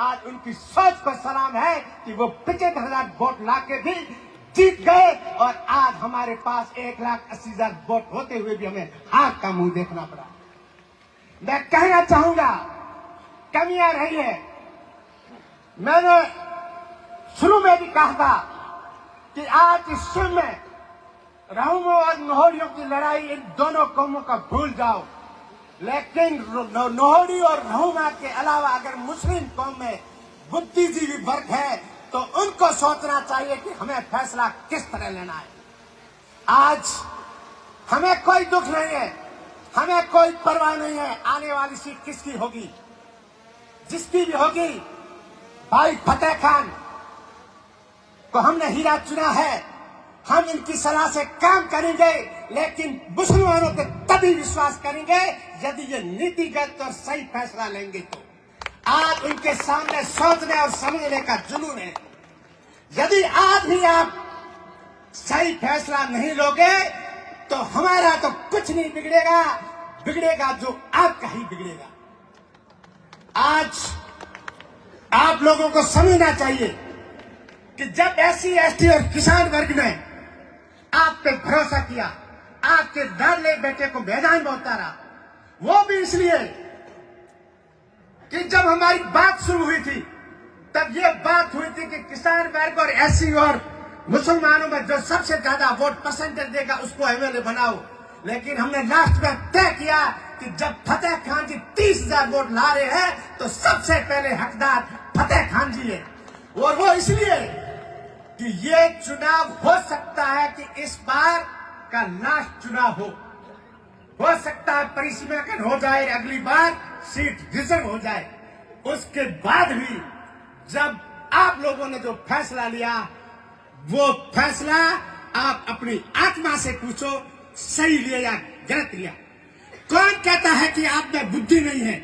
आज उनकी सोच को सलाम है कि वो 75,000 वोट लाके भी जीत गए और आज हमारे पास 1,80,000 वोट होते हुए भी हमें हार का मुंह देखना पड़ा। मैं कहना चाहूंगा, कमियां रही है। मैंने शुरू में भी कहा था कि आज इस फिल्म में रहूमों और नोहरियों की लड़ाई, इन दोनों कौमों का भूल जाओ। लेकिन नोहरी और रहूमा के अलावा अगर मुस्लिम कौम में बुद्धिजीवी वर्ग है तो उनको सोचना चाहिए कि हमें फैसला किस तरह लेना है। आज हमें कोई दुख नहीं है, हमें कोई परवाह नहीं है आने वाली सीट किसकी होगी। जिसकी भी होगी, भाई फतेह खान को हमने हीरा चुना है, हम इनकी सलाह से काम करेंगे, लेकिन मुसलमानों पे तभी विश्वास करेंगे यदि ये नीतिगत और सही फैसला लेंगे। तो आज उनके सामने सोचने और समझने का जुनून है। यदि आज भी आप सही फैसला नहीं लोगे तो हमारा तो कुछ नहीं बिगड़ेगा, बिगड़ेगा जो आपका ही बिगड़ेगा। आज आप लोगों को समझना चाहिए कि जब SC ST और किसान वर्ग ने आप पे भरोसा किया, आपके लाडले बेटे को मैदान में उतारा, वो भी इसलिए कि जब हमारी बात शुरू हुई थी तब ये बात हुई थी कि किसान वर्ग और SC और मुसलमानों में जो सबसे ज्यादा वोट परसेंटेज देगा उसको MLA बनाओ। लेकिन हमने लास्ट में तय किया कि जब फतेह खान जी 30,000 वोट ला रहे हैं तो सबसे पहले हकदार फतेह खान जी है। और वो इसलिए कि ये चुनाव हो सकता है कि इस बार का लास्ट चुनाव हो सकता है परिसीमन हो जाए, अगली बार सीट रिजर्व हो जाए। उसके बाद भी जब आप लोगों ने जो फैसला लिया, वो फैसला आप अपनी आत्मा से पूछो, सही लिया या गलत लिया। कौन कहता है कि आप में बुद्धि नहीं है?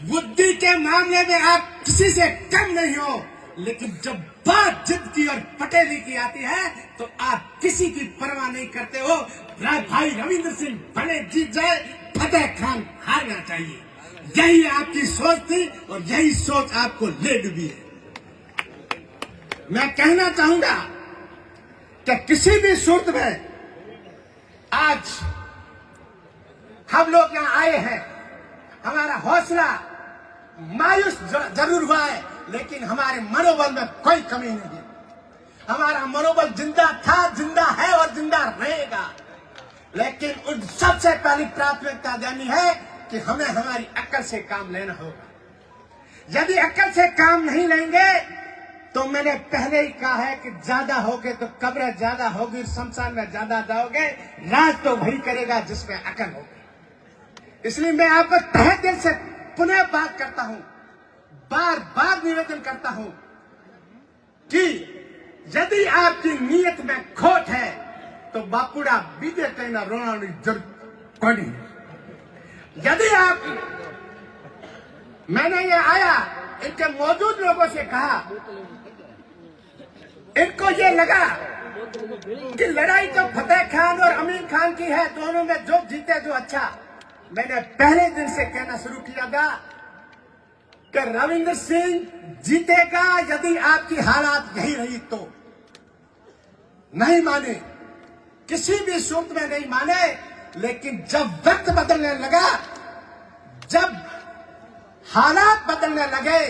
बुद्धि के मामले में आप किसी से कम नहीं हो, लेकिन जब बात जिद की और पटेली की आती है तो आप किसी की परवाह नहीं करते हो। भाई रविंद्र सिंह भले जीत जाए, फतेह खान हारना चाहिए। यही आपकी सोच थी और यही सोच आपको ले डूबी है। मैं कहना चाहूंगा कि किसी भी सूरत में आज हम लोग यहाँ आए हैं, हमारा हौसला मायूस जरूर हुआ है, लेकिन हमारे मनोबल में कोई कमी नहीं है। हमारा मनोबल जिंदा था, जिंदा है और जिंदा रहेगा। लेकिन उन सबसे पहली प्राथमिकता देनी है कि हमें हमारी अक्ल से काम लेना होगा। यदि अक्ल से काम नहीं लेंगे तो मैंने पहले ही कहा है कि ज्यादा होगे तो कब्र ज्यादा होगी, शमशान में ज्यादा जाओगे, राज तो वही करेगा जिसमें अक्ल होगी। इसलिए मैं आपको तहे दिल से पुनः बात करता हूं, बार बार निवेदन करता हूं कि यदि आपकी नीयत में खोट है तो बापुड़ा बीते कहना रोना जरूरत नहीं। यदि आप, मैंने ये आया इनके मौजूद लोगों से कहा, इनको ये लगा कि लड़ाई तो फतेह खान और अमीन खान की है, दोनों में जो जीते जो अच्छा। मैंने पहले दिन से कहना शुरू किया था कि रविंद्र सिंह जीतेगा यदि आपकी हालात यही रही तो। नहीं माने, किसी भी सूरत में नहीं माने, लेकिन जब वक्त बदलने लगा, जब हालात बदलने लगे,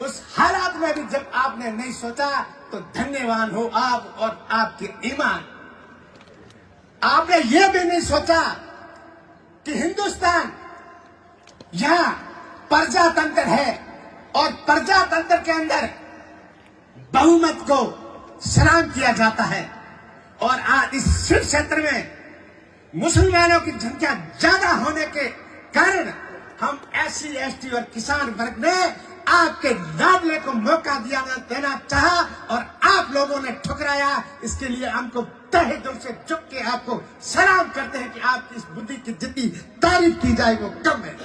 उस हालात में भी जब आपने नहीं सोचा तो धन्यवाद हो आप और आपके ईमान। आपने ये भी नहीं सोचा कि हिंदुस्तान यहां प्रजातंत्र है और प्रजातंत्र के अंदर बहुमत को सलाम किया जाता है। और आज इस क्षेत्र में मुसलमानों की संख्या ज्यादा होने के कारण हम SC ST और किसान वर्ग ने आपके लाडले को मौका देना चाहा और आप लोगों ने ठुकराया। इसके लिए हमको तहे दिल से झुक के आपको सलाम करते हैं कि आपकी इस बुद्धि की जितनी तारीफ की जाए वो कम है।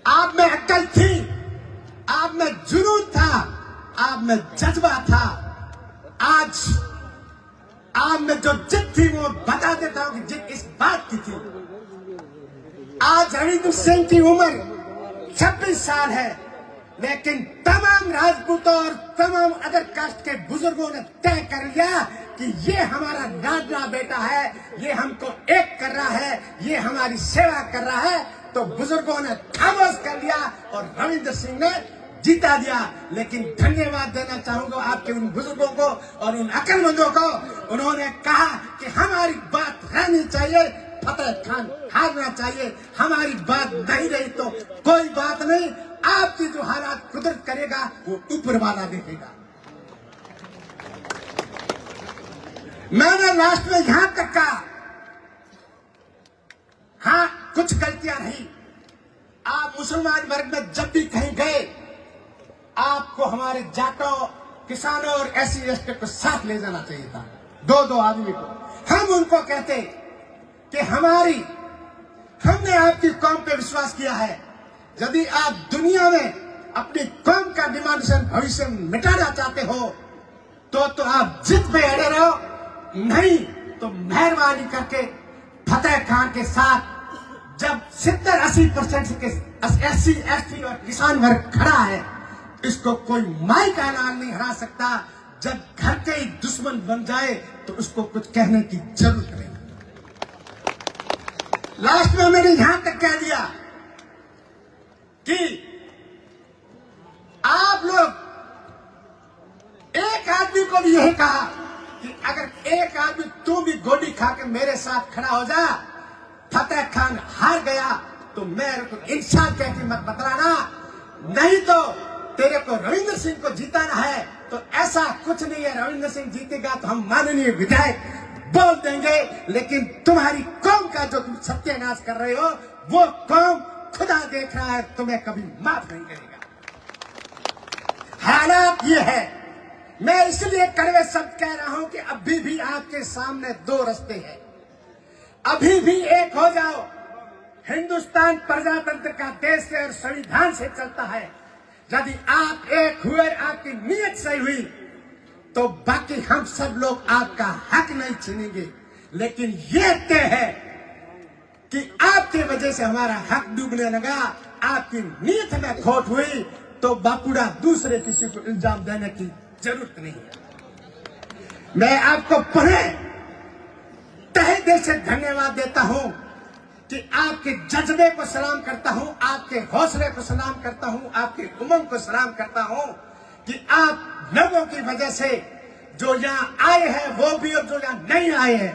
आप में अक्ल थी, आप में जुनून था, आप में जज्बा था। आज आप में जो जिद थी वो बता देता हूं कि जिद इस बात की थी। आज रविंद्र सिंह की उम्र 26 साल है लेकिन तमाम राजपूतों और तमाम अदर कास्ट के बुजुर्गों ने तय कर लिया कि ये हमारा लाडला बेटा है, ये हमको एक कर रहा है, ये हमारी सेवा कर रहा है। तो बुजुर्गों ने खामोश कर लिया और रविंद्र सिंह ने जीता दिया। लेकिन धन्यवाद देना चाहूंगा आपके उन बुजुर्गों को और उन अक्लमंदों को, उन्होंने कहा कि हमारी बात रहनी चाहिए, फतेह खान हारना चाहिए। हमारी बात नहीं रही तो कोई बात नहीं, आपकी जो हालात कुदरत करेगा वो ऊपर वाला देखेगा। मैंने लास्ट में यहां तक कहा, हाँ कुछ गलतियां रही। आप मुसलमान वर्ग में जब भी कहीं गए, आपको हमारे जाटों, किसानों और SC/ST को साथ ले जाना चाहिए था, दो आदमी को। हम उनको कहते कि हमने आपकी कौम पे विश्वास किया है, यदि आप दुनिया में अपनी कौम का डिमांडेशन भविष्य में मिटाना चाहते हो तो आप जिद पे अड़े रहो, नहीं तो मेहरबानी करके फतेह खान के साथ जब 70-80% के SC/ST और किसान वर्ग खड़ा है, इसको कोई माई का ऐलान नहीं हरा सकता। जब घर के ही दुश्मन बन जाए तो उसको कुछ कहने की जरूरत नहीं। लास्ट में मैंने यहां तक कह दिया कि आप लोग, एक आदमी को भी यही कहा कि अगर एक आदमी तू भी गोली खा के मेरे साथ खड़ा हो जा, फतेह खान हार गया तो मेरे को इंसान कह के मत बतलाना, नहीं तो तेरे को रविंद्र सिंह को जिताना है। तो ऐसा कुछ नहीं है, रविंद्र सिंह जीतेगा तो हम माननीय विधायक बोल देंगे, लेकिन तुम्हारी कौम का जो तुम सत्यानाश कर रहे हो वो कौम खुदा देख रहा है, तुम्हें कभी माफ नहीं करेगा। हालात ये है, मैं इसलिए कड़वे शब्द कह रहा हूं कि अभी भी आपके सामने दो रास्ते हैं, अभी भी एक हो जाओ। हिंदुस्तान प्रजातंत्र का देश है और संविधान से चलता है। यदि आप एक हुए, आपकी नीयत सही हुई तो बाकी हम सब लोग आपका हक नहीं छीनेंगे। लेकिन ये तय है कि आपकी वजह से हमारा हक डूबने लगा, आपकी नीयत में खोट हुई तो बापुड़ा दूसरे किसी को इल्जाम देने की जरूरत नहीं है। मैं आपको पुनः तहे दिल से धन्यवाद देता हूं कि आपके जज्बे को सलाम करता हूं, आपके हौसले को सलाम करता हूं, आपके उमंग को सलाम करता हूं कि आप लोगों की वजह से जो यहाँ आए हैं वो भी और जो यहाँ नहीं आए हैं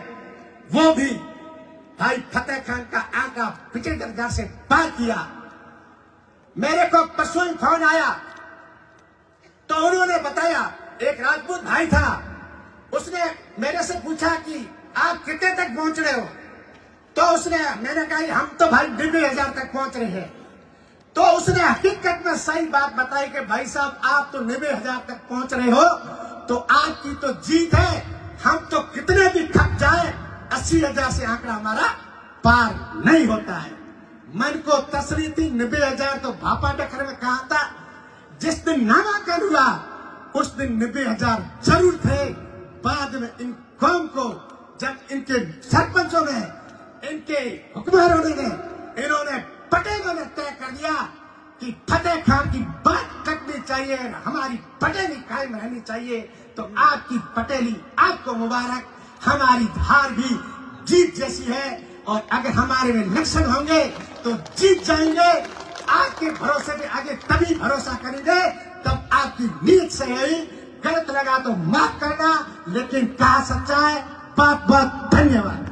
वो भी भाई फतेह खान का आका पिछले दरगाह से पार किया। मेरे को परसों फोन आया तो उन्होंने बताया, एक राजपूत भाई था, उसने मेरे से पूछा कि आप कितने तक पहुंच रहे हो, तो मैंने कहा हम तो भाई 90,000 तक पहुंच रहे हैं। तो उसने हकीकत में सही बात बताई कि भाई साहब आप तो 90,000 तक पहुंच रहे हो तो आपकी तो जीत है, हम तो कितने भी थक जाए 80,000 से आंकड़ा हमारा पार नहीं होता है। मन को तसली थी, 90,000 तो भापा डकर में कहा था। जिस दिन नामांकन हुआ उस दिन 90,000 जरूर थे। बाद में इन कौम को जब इनके सरपंचों ने, इनके हुक्मरानों ने, इन्होंने पटेलों ने तय कर दिया कि फतेह खान की बात कटनी चाहिए, हमारी पटेली कायम रहनी चाहिए, तो आपकी पटेली आपको मुबारक। हमारी धार भी जीत जैसी है और अगर हमारे में लक्षण होंगे तो जीत जाएंगे। आपके भरोसे पे आगे तभी भरोसा करेंगे तब आपकी नीयत सही है। गलत लगा तो माफ करना, लेकिन कहा सच्चा है। बहुत बहुत धन्यवाद।